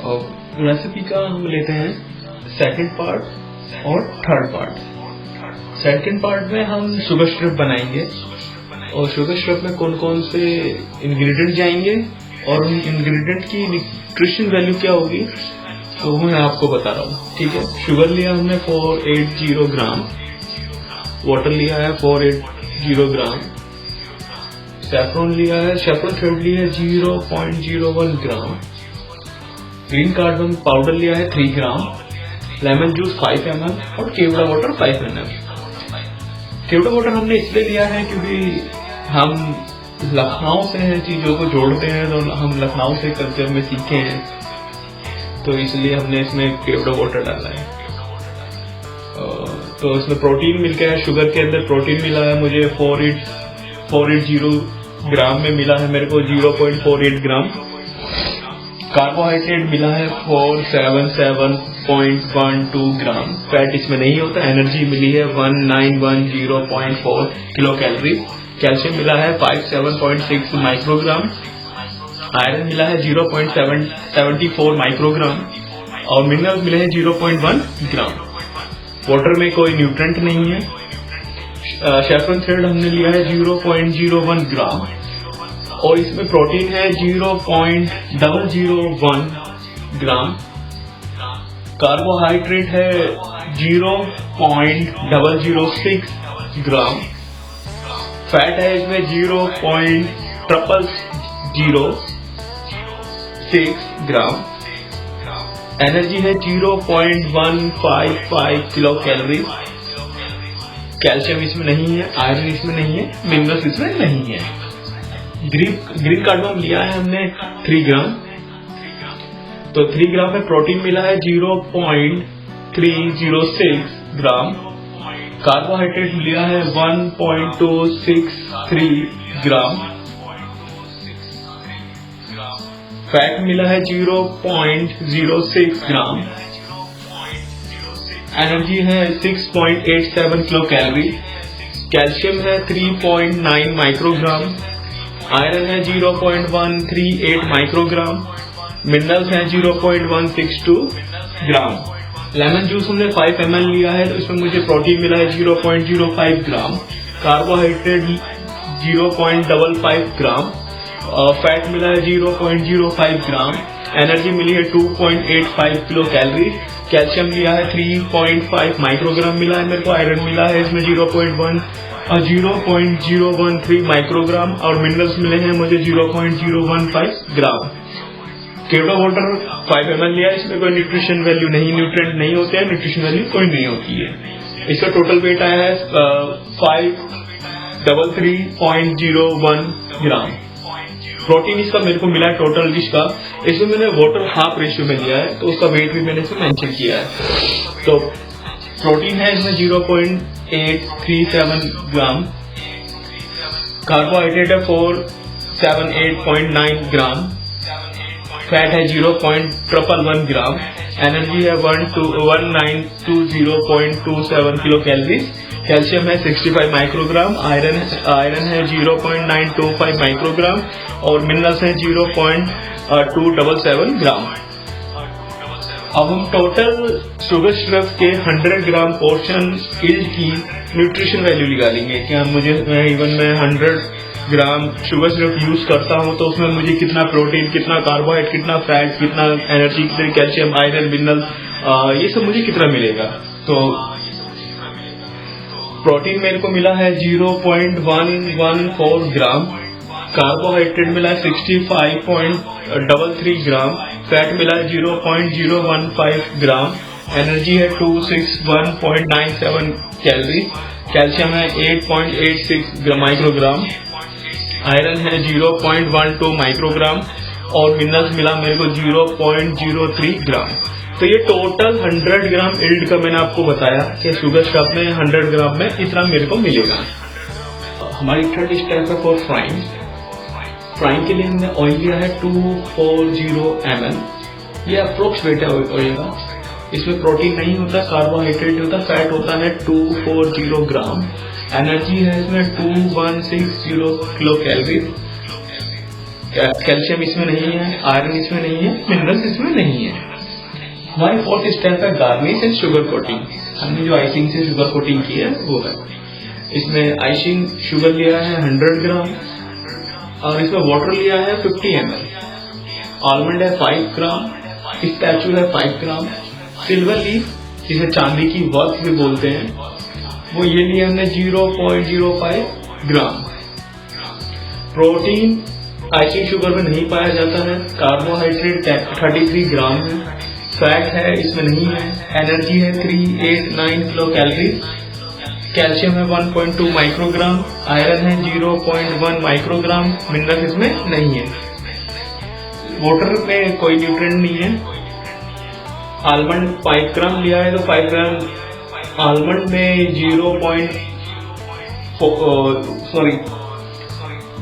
और रेसिपी का हम लेते हैं सेकंड पार्ट और थर्ड पार्ट। सेकंड पार्ट में हम शुगर सिरप बनाएंगे और शुगर सिरप में कौन कौन से इंग्रेडिएंट जाएंगे और उन इंग्रेडिएंट की न्यूट्रिशन वैल्यू क्या होगी तो मैं आपको बता रहा हूँ। ठीक है, शुगर लिया हमने 480 ग्राम, वाटर लिया है 480 ग्राम, सैफरॉन लिया है, सैफरॉन थ्रेड लिया है 0.01 ग्राम, ग्रीन कार्डमम पाउडर लिया है 3 ग्राम, लेमन जूस 5 ml और केवड़ा वाटर 5 ml। केवड़ा वाटर हमने इसलिए लिया है क्योंकि हम लखनऊ से हैं, चीजों को जोड़ते हैं तो हम लखनऊ से कल्चर में सीखे हैं, तो इसलिए हमने इसमें केवड़ा वाटर डाला है। तो इसमें प्रोटीन मिल गया है, शुगर के अंदर प्रोटीन मिला है मुझे 480 ग्राम में मिला है मेरे को 0.48 ग्राम। कार्बोहाइड्रेट मिला है 477.12 ग्राम, फैट इसमें नहीं होता। एनर्जी मिली है 1910.4 किलो कैलोरी। कैल्शियम मिला है 57.6 माइक्रोग्राम, आयरन मिला है 0.74 माइक्रोग्राम और मिनरल्स मिले हैं 0.1 ग्राम। वाटर में कोई न्यूट्रेंट नहीं है। सैफरन थ्रेड हमने लिया है 0.01 ग्राम और इसमें प्रोटीन है 0.001 ग्राम। कार्बोहाइड्रेट है 0.006 ग्राम। फैट है इसमें 0.006 ग्राम। एनर्जी है 0.155 किलो कैलोरी। कैल्शियम इसमें नहीं है, आयरन इसमें नहीं है, मिनरल्स इसमें नहीं है। ग्रीन कार्डमम लिया है हमने 3 ग्राम, तो 3 ग्राम में प्रोटीन मिला है 0.306 ग्राम। कार्बोहाइड्रेट लिया है 1.263 ग्राम। फैट मिला है 0.06 ग्राम। एनर्जी है 6.87 किलो कैलोरी। कैल्शियम है 3.9 माइक्रोग्राम। आयरन है 0.138 माइक्रोग्राम। मिनरल्स हैं 0.162 ग्राम। लेमन जूस हमने 5 ml लिया है तो इसमें मुझे प्रोटीन मिला है 0.05 ग्राम। कार्बोहाइड्रेट 0.55 ग्राम। फैट मिला है 0.05 ग्राम। एनर्जी मिली है 2.85 किलो कैलोरी। कैल्शियम लिया है 3.5 माइक्रोग्राम मिला है मेरे को। आयरन मिला है इसमें 0.013 माइक्रोग्राम और मिनरल्स मिले हैं मुझे 0.015 ग्राम। केवड़ा वाटर 5 ml लिया है, इसमें कोई न्यूट्रिशन वैल्यू नहीं, न्यूट्रिएंट नहीं होते हैं, न्यूट्रिशन वैल्यू कोई नहीं होती है। इसका टोटल वेट आया है 533.01 ग्राम। प्रोटीन इसका मेरे को मिला है टोटल जिसका, इसमें मैंने वाटर हाफ रेशियो में लिया है तो उसका वेट भी मैंने इसमें मेंशन किया है। तो प्रोटीन है इसमें 0.837 ग्राम। कार्बोहाइड्रेट है 478.9 ग्राम। फैट है 0.111 ग्राम। एनर्जी है 1920.27 किलो कैलोरी। कैल्शियम है 65 माइक्रोग्राम। आयरन है 0.925 माइक्रोग्राम और मिनरल्स हैं 0.277 ग्राम। अब हम टोटल शुगर सिरप के 100 ग्राम पोर्शन की न्यूट्रिशन वैल्यू निकालेंगे। क्या मुझे मैं 100 ग्राम शुगर सिरप यूज करता हूं तो उसमें मुझे कितना प्रोटीन, कितना कार्बोहाइड्रेट, कितना फैट, कितना एनर्जी, कितने कैल्शियम, आयरन, मिनरल, ये सब मुझे कितना मिलेगा। तो प्रोटीन मेरे को मिला है 0.114 ग्राम। कार्बोहाइड्रेट मिला है 65.33 ग्राम। फैट मिला है 0.015 ग्राम। एनर्जी है 261.97 कैलोरी। कैल्शियम है 8.86 माइक्रोग्राम। आयरन है 0.12 माइक्रोग्राम और मिनरल्स मिला मेरे को 0.03 ग्राम। तो ये टोटल 100 ग्राम इल्ड का मैंने आपको बताया कि शुगर सिरप में 100 ग्राम में इतना मेरे को मिलेगा। हमारी थर्ड स्टेप है फॉर फ्राइंग। फ्राइंग के लिए हमने ऑयल लिया है 240 ml। ये अप्रोक्स वेट है ऑयल का। इसमें प्रोटीन नहीं होता, कार्बोहाइड्रेट होता, फैट होता है 240 ग्राम। एनर्जी है इसमें 2160 किलो कैलोरी। कैल्शियम इसमें नहीं है, आयरन इसमें नहीं है, मिनरल्स इसमें नहीं है। हमारी फोर्थ स्टेप है गार्निश एंड शुगर कोटिंग। हमने जो आइसिंग से शुगर कोटिंग की है वो है। इसमें आइसिंग शुगर लिया है 100 ग्राम और इसमें वाटर लिया है 50 ml। आलमंड है 5 ग्राम, पिस्ताचियो है 5 ग्राम, सिल्वर लीफ जिसे चांदी की वर्क भी बोलते हैं वो ये लिया हमने 0.05 ग्राम। प्रोटीन आइसिंग शुगर में नहीं पाया जाता है। कार्बोहाइड्रेट 33 ग्राम है। फैट है इसमें नहीं है। एनर्जी है 389 किलो कैलोरी। कैल्शियम है 1.2 माइक्रोग्राम। आयरन है 0.1 माइक्रोग्राम। मिनरल इसमें नहीं है। वाटर में कोई न्यूट्रिएंट नहीं है। आलमंड 5 ग्राम लिया है तो 5 ग्राम आलमंड में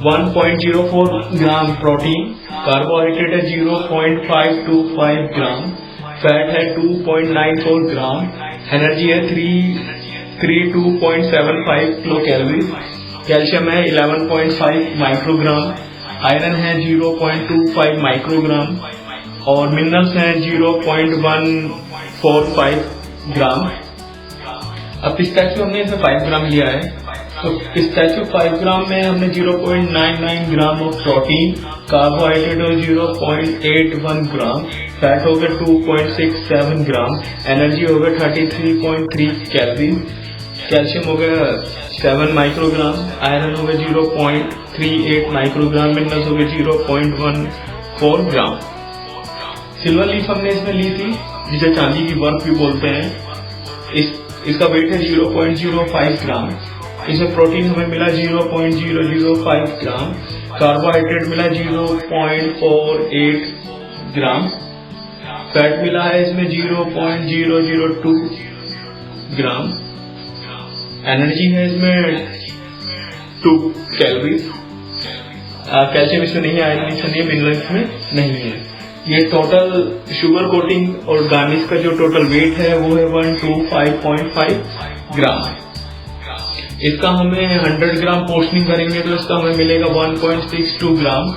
1.04 ग्राम प्रोटीन। कार्बोहाइड्रेट है 0.525 ग्राम। फैट है 2.94 ग्राम। एनर्जी है 32.75 किलो कैलोरी। कैल्शियम है 11.5 माइक्रोग्राम। आयरन है 0.25 माइक्रोग्राम और मिनरल्स हैं 0.145 ग्राम। अब पिस्ताचियो हमने इसमें 5 ग्राम लिया है तो पिस्ताचियो 5 ग्राम में हमने 0.99 ग्राम ऑफ प्रोटीन, कार्बोहाइड्रेट हो 0.81 ग्राम, फैट हो गया 2.67 ग्राम, एनर्जी हो गया 33.3 कैलोरी, कैल्शियम हो गया 7 माइक्रोग्राम, आयरन हो गया 0.38 माइक्रोग्राम, मिनरल्स हो गए 0.14 ग्राम। सिल्वर लीफ हमने इसमें ली थी जिसे चांदी की वर्क भी बोलते हैं। इसका वेट है 0.05 ग्राम। इसमें प्रोटीन हमें मिला 0.005 ग्राम। कार्बोहाइड्रेट मिला 0.48 ग्राम। फैट मिला है इसमें 0.002 ग्राम। एनर्जी है इसमें 2 कैलोरी। कैल्शियम इसमें नहीं है, आयरन इसमें नहीं है, मिनरल इसमें नहीं है। ये टोटल शुगर कोटिंग और गार्निश का जो टोटल वेट है वो है 125.5 ग्राम। इसका हमें 100 ग्राम पोर्शनिंग करेंगे तो इसका हमें मिलेगा 1.62 ग्राम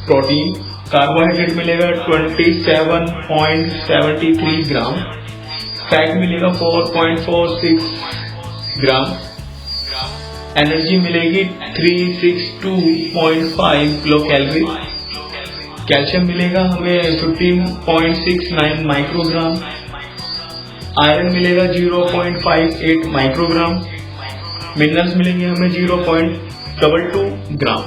प्रोटीन। कार्बोहाइड्रेट मिलेगा 27.73 ग्राम। फैट मिलेगा 4.46 ग्राम। एनर्जी मिलेगी 362.5 किलो कैलोरी। कैल्शियम मिलेगा हमें 15.69 माइक्रोग्राम। आयरन मिलेगा 0.58 माइक्रोग्राम। मिनरल्स मिलेंगे हमें 0.22 ग्राम।